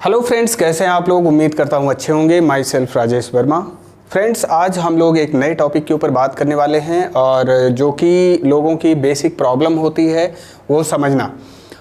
Hello friends, कैसे हैं आप लोग। उम्मीद करता हूं अच्छे होंगे। My self Rajesh Verma. Friends, आज हम लोग एक नए टॉपिक के ऊपर बात करने वाले हैं और जो कि लोगों की बेसिक प्रॉब्लम होती है वो समझना।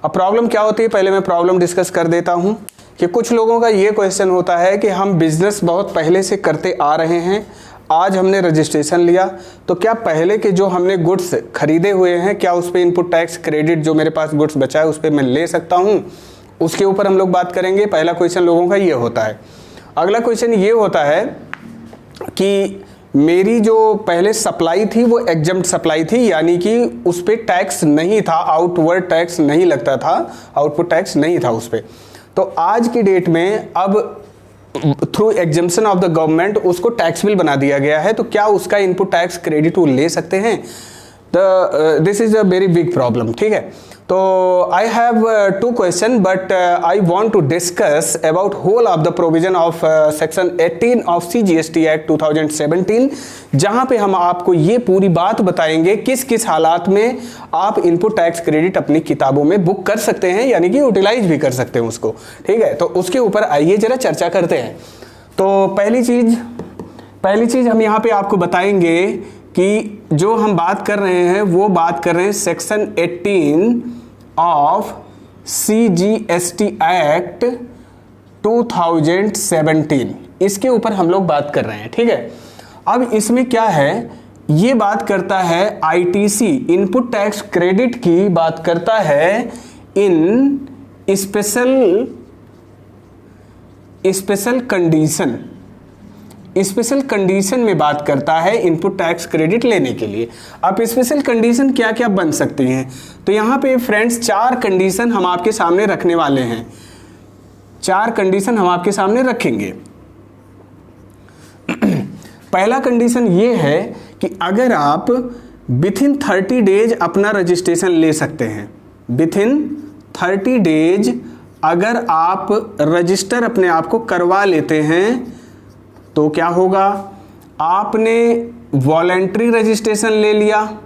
अब प्रॉब्लम क्या होती है, पहले मैं प्रॉब्लम डिस्कस कर देता हूं कि कुछ लोगों का ये क्वेश्चन होता है कि हम बिजनेस बहुत पहले से करते आ रहे हैं, आज हमने रजिस्ट्रेशन लिया तो क्या पहले के जो हमने गुड्स खरीदे हुए हैं क्या उस पर इनपुट टैक्स क्रेडिट जो मेरे पास गुड्स बचा है उस पर मैं ले सकता हूँ। उसके ऊपर हम लोग बात करेंगे। पहला क्वेश्चन लोगों का ये होता है। अगला क्वेश्चन ये होता है कि मेरी जो पहले सप्लाई थी वो एग्जम्प्ट सप्लाई थी, यानी कि उस पर टैक्स नहीं था, आउटवर्ड टैक्स नहीं लगता था, आउटपुट टैक्स नहीं था उस पर। तो आज की डेट में अब through exemption of the government उसको टैक्सेबल बना दिया गया है, तो क्या उसका इनपुट टैक्स क्रेडिट वो ले सकते हैं। This is a very big problem. ठीक है, तो I have two question but I want to discuss about whole of the provision of section 18 of CGST act 2017, जहां पे हम आपको ये पूरी बात बताएंगे किस किस हालात में आप इनपुट टैक्स क्रेडिट अपनी किताबों में बुक कर सकते हैं, यानी कि यूटिलाइज भी कर सकते हैं उसको। ठीक है, तो उसके ऊपर आइए जरा चर्चा करते हैं। तो पहली चीज हम यहाँ पे आपको बताएंगे कि जो हम बात कर रहे हैं वो बात कर रहे हैं सेक्शन 18 ऑफ CGST एक्ट 2017, इसके ऊपर हम लोग बात कर रहे हैं। ठीक है, अब इसमें क्या है, ये बात करता है ITC इनपुट टैक्स क्रेडिट की बात करता है इन स्पेशल कंडीशन में बात करता है इनपुट टैक्स क्रेडिट लेने के लिए। अब स्पेशल कंडीशन क्या क्या बन सकती हैं, तो यहाँ पे फ्रेंड्स 4 कंडीशन हम आपके सामने रखने वाले हैं। 4 कंडीशन हम आपके सामने रखेंगे। पहला कंडीशन ये है कि अगर आप विथिन 30 डेज अपना रजिस्ट्रेशन ले सकते हैं, विथिन 30 डेज अगर आप रजिस्टर अपने आप को करवा लेते हैं तो क्या होगा, आपने वॉलेंट्री रजिस्ट्रेशन ले लिया,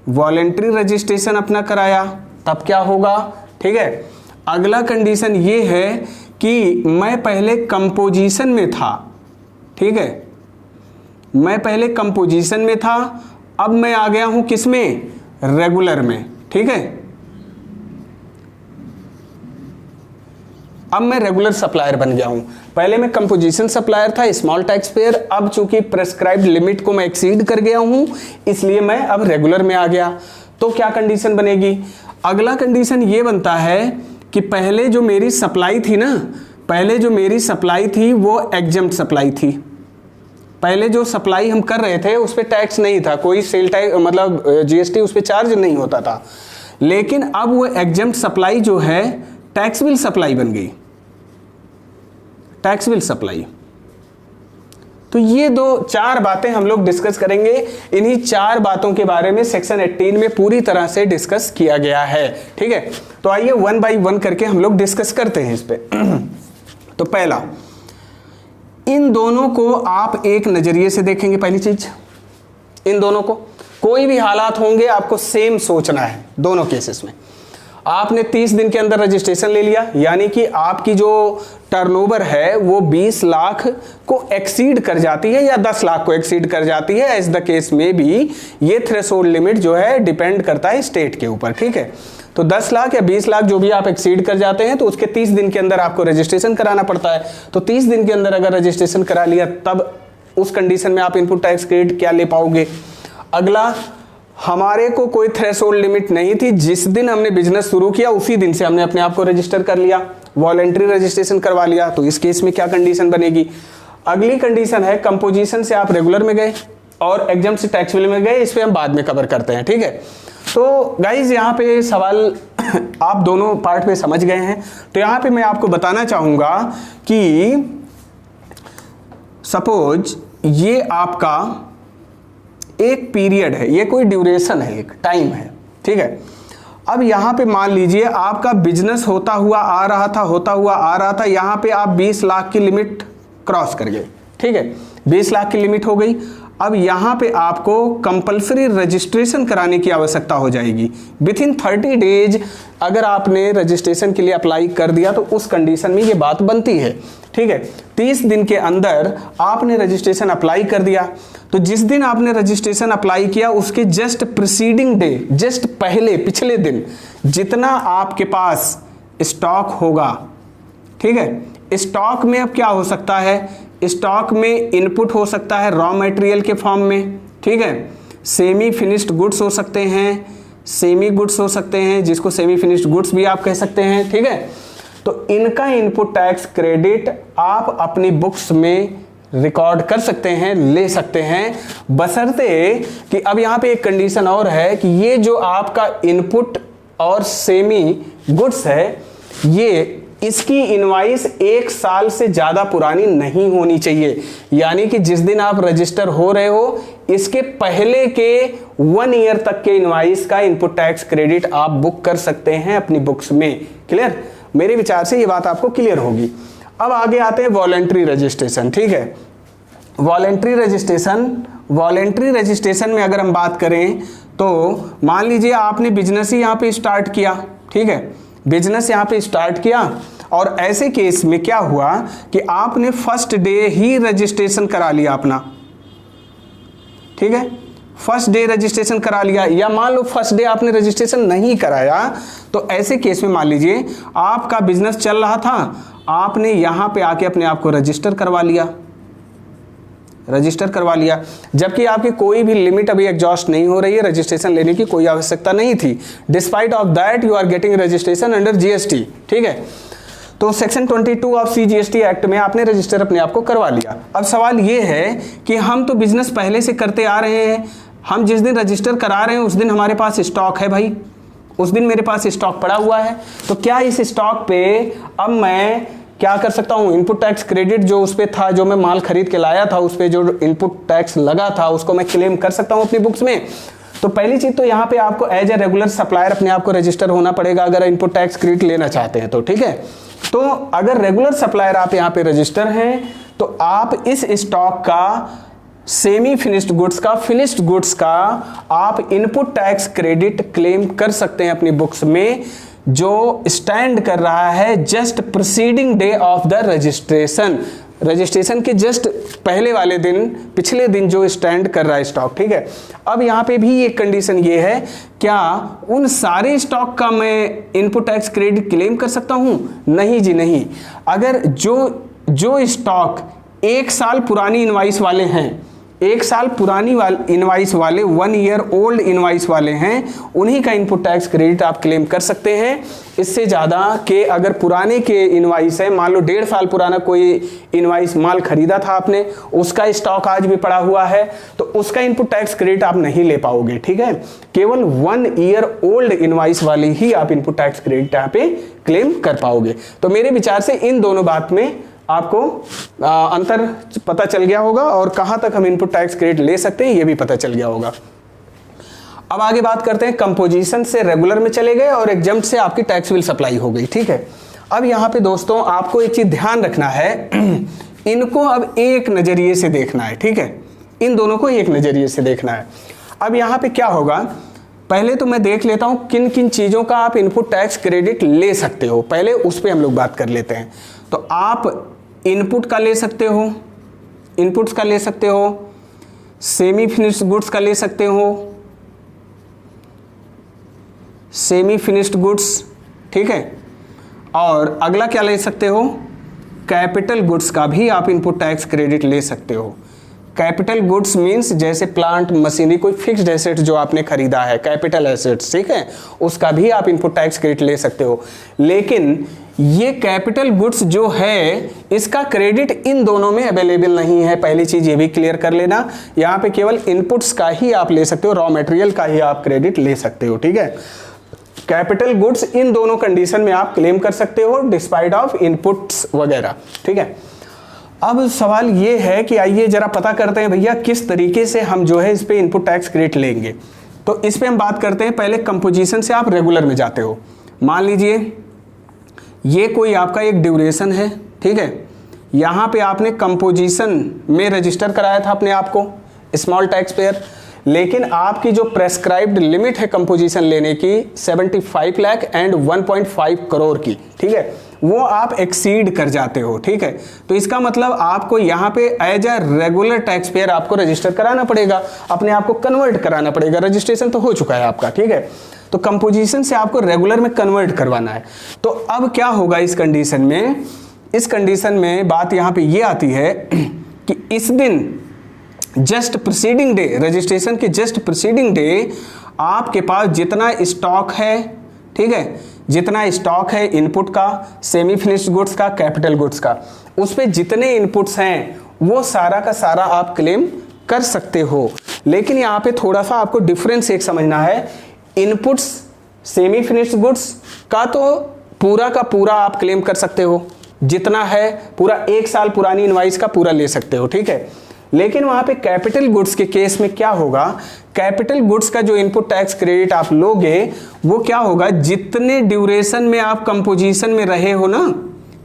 वॉलेंट्री रजिस्ट्रेशन अपना कराया, तब क्या होगा। ठीक है, अगला कंडीशन ये है कि मैं पहले कंपोजिशन में था। ठीक है, मैं पहले कंपोजिशन में था, अब मैं आ गया हूं किसमें, रेगुलर में। ठीक है, अब मैं रेगुलर सप्लायर बन गया हूं। पहले मैं कंपोजिशन सप्लायर था, स्मॉल टैक्स पेयर, अब चूंकि प्रेस्क्राइब्ड लिमिट को मैं एक्सीड कर गया हूं इसलिए मैं अब रेगुलर में आ गया। तो क्या कंडीशन बनेगी, अगला कंडीशन ये बनता है कि पहले जो मेरी सप्लाई थी ना, पहले जो मेरी सप्लाई थी वो एग्जम्प्ट सप्लाई थी। पहले जो सप्लाई हम कर रहे थे उस पर टैक्स नहीं था, कोई सेल टैक्स मतलब GST उस पर चार्ज नहीं होता था, लेकिन अब वो एग्जम्प्ट सप्लाई जो है टैक्सेबल सप्लाई बन गई, टैक्सेबल सप्लाई। तो ये 4 बातें हम लोग डिस्कस करेंगे। इन्हीं 4 बातों के बारे में सेक्शन 18 में पूरी तरह से डिस्कस किया गया है। ठीक है, तो आइए 1 बाय 1 करके हम लोग डिस्कस करते हैं इस पे। तो पहला, इन दोनों को आप एक नजरिए से देखेंगे। पहली चीज, इन दोनों को कोई भी हालात होंगे आपको सेम सोचना है दोनों केसेस में। आपने 30 दिन के अंदर रजिस्ट्रेशन ले लिया, यानी कि आपकी जो टर्नओवर है वो 20 लाख को एक्सीड कर जाती है या 10 लाख को एक्सीड कर जाती है, एज द केस में भी ये थ्रेशोल्ड लिमिट जो है डिपेंड करता है स्टेट के ऊपर। ठीक है, तो 10 लाख या 20 लाख जो भी आप एक्सीड कर जाते हैं तो उसके 30 दिन के अंदर आपको रजिस्ट्रेशन कराना पड़ता है। तो 30 दिन के अंदर अगर रजिस्ट्रेशन करा लिया तब उस कंडीशन में आप इनपुट टैक्स क्रेडिट क्या ले पाओगे। अगला, हमारे को कोई थ्रेशोल्ड लिमिट नहीं थी, जिस दिन हमने बिजनेस शुरू किया उसी दिन से हमने अपने आप को रजिस्टर कर लिया, वॉलेंट्री रजिस्ट्रेशन करवा लिया, तो इस केस में क्या कंडीशन बनेगी। अगली कंडीशन है कंपोजिशन से आप रेगुलर में गए और एग्जम्प्ट से टैक्सेबल में गए, इस पे हम बाद में कवर करते हैं। ठीक है, तो गाइज यहाँ पे सवाल आप दोनों पार्ट पे समझ गए हैं। तो यहाँ पे मैं आपको बताना चाहूंगा कि सपोज ये आपका एक पीरियड है, ये कोई ड्यूरेशन है, एक टाइम है। ठीक है, अब यहाँ पे मान लीजिए आपका बिजनेस होता हुआ आ रहा था, यहाँ पे आप 20 लाख की लिमिट क्रॉस कर गए। ठीक है, 20 लाख की लिमिट हो गई। अब यहाँ पे आपको कंपल्सरी रजिस्ट्रेशन कराने की आवश्यकता हो जाएगी। विथ इन 30 डेज अगर आपने रजिस्ट्रेशन के लिए अप्लाई कर दिया तो उस कंडीशन में ये बात बनती है, ठीक है। 30 दिन के अंदर आपने रजिस्ट्रेशन अप्लाई कर दिया, तो जिस दिन आपने रजिस्ट्रेशन अप्लाई किया उसके जस्ट प्रीसीडिंग डे, जस्ट पहले पिछले दिन जितना आपके पास स्टॉक होगा, ठीक है। स्टॉक में अब क्या हो सकता है, स्टॉक में इनपुट हो सकता है रॉ मटेरियल के फॉर्म में, ठीक है। सेमी फिनिश्ड गुड्स हो सकते हैं, सेमी गुड्स हो सकते हैं, जिसको सेमी फिनिश्ड गुड्स भी आप कह सकते हैं, ठीक है। तो इनका इनपुट टैक्स क्रेडिट आप अपनी बुक्स में रिकॉर्ड कर सकते हैं, ले सकते हैं, बशर्ते कि अब यहाँ पे एक कंडीशन और है कि ये जो आपका इनपुट और सेमी गुड्स है, ये इसकी इनवाइस 1 साल से ज्यादा पुरानी नहीं होनी चाहिए। यानी कि जिस दिन आप रजिस्टर हो रहे हो इसके पहले के 1 ईयर तक के इनवाइस का इनपुट टैक्स क्रेडिट आप बुक कर सकते हैं अपनी बुक्स में। क्लियर? मेरे विचार से ये बात आपको क्लियर होगी। अब आगे आते हैं वॉलेंट्री रजिस्ट्रेशन, ठीक है। वॉलेंट्री रजिस्ट्रेशन में अगर हम बात करें तो मान लीजिए आपने बिजनेस ही यहाँ पे स्टार्ट किया, ठीक है, बिजनेस यहाँ पे स्टार्ट किया और ऐसे केस में क्या हुआ कि आपने फर्स्ट डे ही रजिस्ट्रेशन करा लिया अपना, ठीक है, फर्स्ट डे रजिस्ट्रेशन करा लिया, या मान लो फर्स्ट डे आपने रजिस्ट्रेशन नहीं कराया, तो ऐसे केस में मान लीजिए आपका बिजनेस चल रहा था, आपने यहां पे आके अपने आप को रजिस्टर करवा लिया, जबकि आपकी कोई भी लिमिट अभी एग्जॉस्ट नहीं हो रही है, रजिस्ट्रेशन लेने की कोई आवश्यकता नहीं थी। Despite of that you are getting registration under GST, ठीक है। तो सेक्शन 22 ऑफ सीजीएसटी एक्ट में आपने रजिस्टर अपने आप को करवा लिया। अब सवाल ये है कि हम तो बिजनेस पहले से करते आ रहे हैं, हम जिस दिन रजिस्टर करा रहे हैं उस दिन हमारे पास स्टॉक है भाई, उस दिन मेरे पास स्टॉक पड़ा हुआ है, तो क्या इस स्टॉक पे अब मैं क्या कर सकता हूं, इनपुट टैक्स क्रेडिट जो उस पे था, जो मैं माल खरीद के लाया था उस पे जो इनपुट टैक्स लगा था उसको मैं क्लेम कर सकता हूं अपनी बुक्स में? तो पहली चीज तो यहाँ पे आपको एज ए रेगुलर सप्लायर अपने आप को रजिस्टर होना पड़ेगा अगर इनपुट टैक्स क्रेडिट लेना चाहते हैं तो, ठीक है। तो अगर रेगुलर सप्लायर आप यहाँ पे रजिस्टर हैं तो आप इस स्टॉक का, सेमी फिनिश्ड गुड्स का, फिनिश्ड गुड्स का आप इनपुट टैक्स क्रेडिट क्लेम कर सकते हैं अपनी बुक्स में, जो स्टैंड कर रहा है just preceding day of the registration के जस्ट पहले वाले दिन, पिछले दिन जो स्टैंड कर रहा है स्टॉक, ठीक है। अब यहाँ पे भी एक कंडीशन ये है, क्या उन सारे स्टॉक का मैं इनपुट टैक्स क्रेडिट क्लेम कर सकता हूँ? नहीं जी नहीं। अगर जो स्टॉक 1 साल पुरानी इनवाइस वाले हैं, 1 साल पुरानी इनवाइस वाले, 1 ईयर ओल्ड इनवाइस वाले हैं, उन्हीं का इनपुट टैक्स क्रेडिट आप क्लेम कर सकते हैं। इससे ज़्यादा के अगर पुराने के इनवाइस है, मान लो 1.5 साल पुराना कोई इनवाइस माल खरीदा था आपने, उसका स्टॉक आज भी पड़ा हुआ है, तो उसका इनपुट टैक्स क्रेडिट आप नहीं ले पाओगे, ठीक है। केवल 1 ईयर ओल्ड इनवाइस वाली ही आप इनपुट टैक्स क्रेडिट यहाँ पे क्लेम कर पाओगे। तो मेरे विचार से इन दोनों बात में आपको अंतर पता चल गया होगा और कहां तक हम इनपुट टैक्स क्रेडिट ले सकते हैं ये भी पता चल गया होगा। अब आगे बात करते हैं, कंपोजिशन से रेगुलर में चले गए और एग्जम्प्ट से आपकी टैक्सेबल सप्लाई हो गई, ठीक है। अब यहां पे दोस्तों आपको एक चीज ध्यान रखना है, इनको अब एक नजरिए से देखना है, ठीक है, इन दोनों को एक नजरिए से देखना है। अब यहां पे क्या होगा, पहले तो मैं देख लेता हूं किन किन चीजों का आप इनपुट टैक्स क्रेडिट ले सकते हो, पहले उस पर हम लोग बात कर लेते हैं। तो आप इनपुट का ले सकते हो, इनपुट्स का ले सकते हो, सेमी फिनिश्ड गुड्स का ले सकते हो, सेमी फिनिश्ड गुड्स, ठीक है, और अगला क्या ले सकते हो, कैपिटल गुड्स का भी आप इनपुट टैक्स क्रेडिट ले सकते हो। कैपिटल गुड्स मींस जैसे प्लांट मशीनरी, कोई फिक्स्ड एसेट जो आपने खरीदा है, कैपिटल एसेट्स, ठीक है, उसका भी आप इनपुट टैक्स क्रेडिट ले सकते हो। लेकिन ये कैपिटल गुड्स जो है इसका क्रेडिट इन दोनों में अवेलेबल नहीं है, पहली चीज ये भी क्लियर कर लेना। यहाँ पे केवल इनपुट्स का ही आप ले सकते हो, रॉ मटेरियल का ही आप क्रेडिट ले सकते हो, ठीक है। कैपिटल गुड्स इन दोनों कंडीशन में आप क्लेम कर सकते हो डिस्पाइट ऑफ इनपुट्स वगैरह, ठीक है। अब सवाल ये है कि आइए जरा पता करते हैं भैया किस तरीके से हम जो है इस पे इनपुट टैक्स क्रेडिट लेंगे। तो इस पे हम बात करते हैं, पहले कंपोजिशन से आप रेगुलर में जाते हो। मान लीजिए ये कोई आपका एक ड्यूरेशन है, ठीक है, यहाँ पे आपने कंपोजिशन में रजिस्टर कराया था अपने आप को, स्मॉल टैक्स पेयर, लेकिन आपकी जो प्रेस्क्राइब्ड लिमिट है कंपोजिशन लेने की 75 लाख एंड 1.5 करोड़ की, ठीक है, वो आप एक्सीड कर जाते हो, ठीक है। तो इसका मतलब आपको यहाँ पे as a regular tax payer आपको रजिस्टर कराना पड़ेगा, अपने आप को कन्वर्ट कराना पड़ेगा। रजिस्ट्रेशन तो हो चुका है आपका, ठीक है, तो कंपोजिशन से आपको रेगुलर में कन्वर्ट करवाना है। तो अब क्या होगा इस कंडीशन में, इस कंडीशन में बात यहाँ पे ये आती है कि इस दिन जस्ट प्रीसीडिंग डे, रजिस्ट्रेशन के जस्ट प्रीसीडिंग डे आपके पास जितना स्टॉक है, ठीक है, जितना स्टॉक है इनपुट का, सेमी फिनिश्ड गुड्स का, कैपिटल गुड्स का, उस पे जितने इनपुट्स हैं वो सारा का सारा आप क्लेम कर सकते हो। लेकिन यहाँ पे थोड़ा सा आपको डिफरेंस एक समझना है, इनपुट्स सेमी फिनिश्ड गुड्स का तो पूरा का पूरा आप क्लेम कर सकते हो, जितना है पूरा 1 साल पुरानी इनवाइस का पूरा ले सकते हो, ठीक है। लेकिन वहां पे कैपिटल गुड्स के केस में क्या होगा, कैपिटल गुड्स का जो इनपुट टैक्स क्रेडिट आप लोगे वो क्या होगा, जितने ड्यूरेशन में आप कंपोजिशन में रहे हो ना,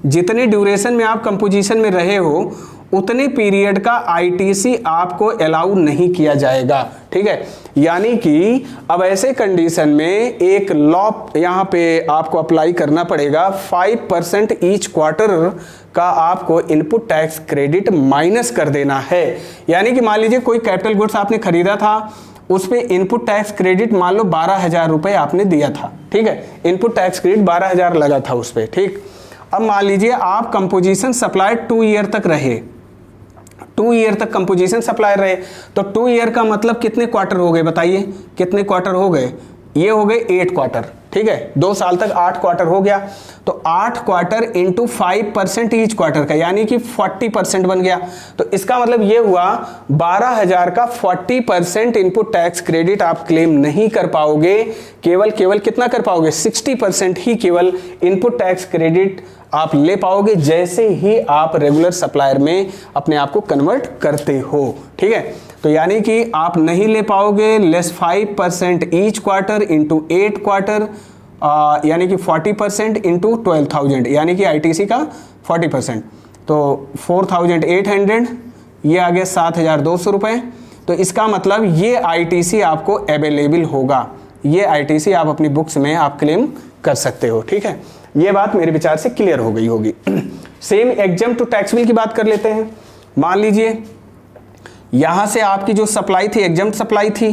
जितने ड्यूरेशन में आप कंपोजिशन में रहे हो उतने पीरियड का आईटीसी आपको अलाउ नहीं किया जाएगा, ठीक है। यानी कि अब ऐसे कंडीशन में एक लॉ यहाँ पे आपको अप्लाई करना पड़ेगा, 5% ईच क्वार्टर का आपको इनपुट टैक्स क्रेडिट माइनस कर देना है। यानी कि मान लीजिए कोई कैपिटल गुड्स आपने खरीदा था, उस पे इनपुट टैक्स क्रेडिट मान लो 12,000 रुपए आपने दिया था, ठीक है, इनपुट टैक्स क्रेडिट 12,000 लगा था उस पे, ठीक। अब मान लीजिए आप कंपोजिशन सप्लायर 2 ईयर तक रहे, 2 ईयर तक कंपोजिशन सप्लायर रहे, तो 2 ईयर का मतलब कितने क्वार्टर हो गए, बताइए कितने क्वार्टर हो गए, ये हो गए 8 क्वार्टर, ठीक है, 2 साल तक 8 क्वार्टर हो गया, तो 8 क्वार्टर इंटू 5% ईच क्वार्टर का, यानी कि 40% बन गया। तो इसका मतलब ये हुआ 12,000 का 40% इनपुट टैक्स क्रेडिट आप क्लेम नहीं कर पाओगे, केवल कितना कर पाओगे, 60% ही केवल इनपुट टैक्स क्रेडिट आप ले पाओगे जैसे ही आप रेगुलर सप्लायर में अपने आप को कन्वर्ट करते हो, ठीक है। तो यानी कि आप नहीं ले पाओगे less 5% each quarter into 8 quarter, यानी कि 40% इंटू 12,000, यानी कि आईटीसी का 40%, तो 4,800, ये आ गया 7,200 रुपये। तो इसका मतलब ये आईटीसी आपको अवेलेबल होगा, ये आईटीसी आप अपनी बुक्स में आप क्लेम कर सकते हो, ठीक है। ये बात मेरे विचार से क्लियर हो गई होगी। Same exam to tax bill की बात कर लेते हैं। मान लीजिए यहां से आपकी जो सप्लाई थी एग्जाम सप्लाई थी,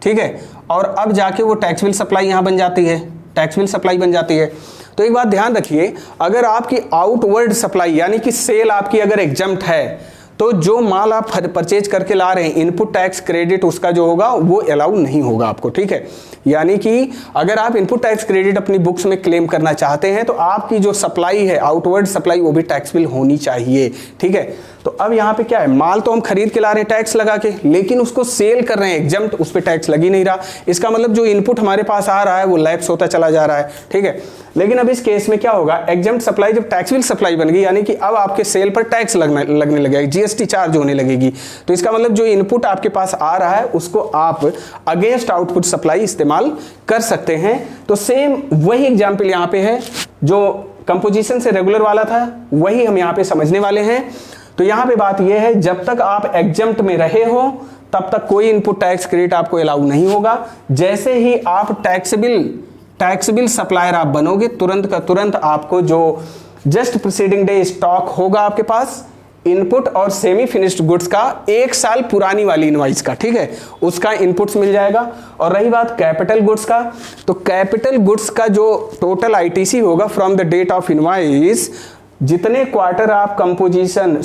ठीक है, और अब जाके वो टैक्स बिल सप्लाई यहां बन जाती है, टैक्स बिल सप्लाई बन जाती है। तो एक बात ध्यान रखिए, अगर आपकी आउटवर्ड सप्लाई यानी कि सेल आपकी अगर एग्जम्प्ट है, तो जो माल आप परचेज करके ला रहे हैं इनपुट टैक्स क्रेडिट उसका जो होगा वो अलाउ नहीं होगा आपको, ठीक है। यानी कि अगर आप इनपुट टैक्स क्रेडिट अपनी बुक्स में क्लेम करना चाहते हैं तो आपकी जो सप्लाई है आउटवर्ड सप्लाई वो भी टैक्सेबल होनी चाहिए, ठीक है। तो अब यहाँ पे क्या है, माल तो हम खरीद के ला रहे हैं टैक्स लगा के, लेकिन उसको सेल कर रहे हैं एग्जम्प्ट, उस पर टैक्स लगी नहीं रहा। इसका मतलब जो इनपुट हमारे पास आ रहा है वो लैप्स होता चला जा रहा है, ठीक है। लेकिन अब इस केस में क्या होगा, एग्जम्प्ट सप्लाई जब टैक्सेबल सप्लाई बन गई, यानी कि अब आपके सेल पर टैक्स लगने लगेगा, जीएसटी चार्ज होने लगेगी। तो इसका मतलब जो इनपुट आपके पास आ रहा है उसको आप अगेंस्ट आउटपुट सप्लाई इस्तेमाल कर सकते हैं। तो सेम वही एग्जाम्पल यहाँ पे है, जो कंपोजिशन से रेगुलर वाला था वही हम यहाँ पे समझने वाले हैं। तो यहां पे बात यह है, जब तक आप एग्जम्प्ट में रहे हो तब तक कोई इनपुट टैक्स क्रेडिट आपको अलाउ नहीं होगा। जैसे ही आप टैक्सेबल सप्लायर आप बनोगे, तुरंत का तुरंत आपको जो जस्ट प्रीसीडिंग डे स्टॉक होगा आपके पास इनपुट और सेमी फिनिश्ड गुड्स का 1 साल पुरानी वाली इनवाइस का, ठीक है, उसका इनपुट्स मिल जाएगा। और रही बात कैपिटल गुड्स का, तो कैपिटल गुड्स का जो टोटल आईटीसी होगा from the date of invoice, जितने क्वार्टर आप कंपोजिशन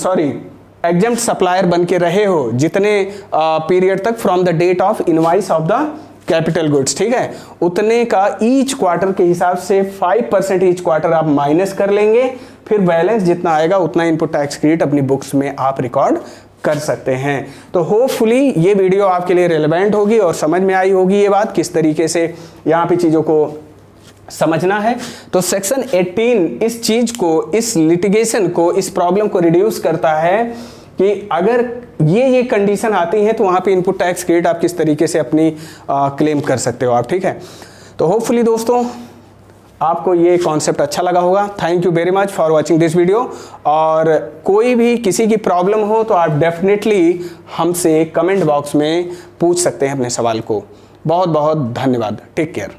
एग्जम्प्ट सप्लायर बन के रहे हो, जितने पीरियड तक from the date of invoice of the capital goods, ठीक है, उतने का ईच क्वार्टर के हिसाब से 5% ईच क्वार्टर आप माइनस कर लेंगे, फिर बैलेंस जितना आएगा उतना इनपुट टैक्स क्रेडिट अपनी बुक्स में आप रिकॉर्ड कर सकते हैं। तो होपफुली ये वीडियो आपके लिए रेलेवेंट होगी और समझ में आई होगी ये बात किस तरीके से यहाँ पे चीज़ों को समझना है। तो सेक्शन 18 इस चीज को, इस लिटिगेशन को, इस प्रॉब्लम को रिड्यूस करता है कि अगर ये कंडीशन आती है तो वहां पे इनपुट टैक्स क्रेडिट आप किस तरीके से अपनी क्लेम कर सकते हो आप, ठीक है। तो होपफुली दोस्तों आपको ये कॉन्सेप्ट अच्छा लगा होगा। Thank you very much for watching this video. और कोई भी किसी की प्रॉब्लम हो तो आप डेफिनेटली हमसे कमेंट बॉक्स में पूछ सकते हैं अपने सवाल को। बहुत बहुत धन्यवाद। Take care.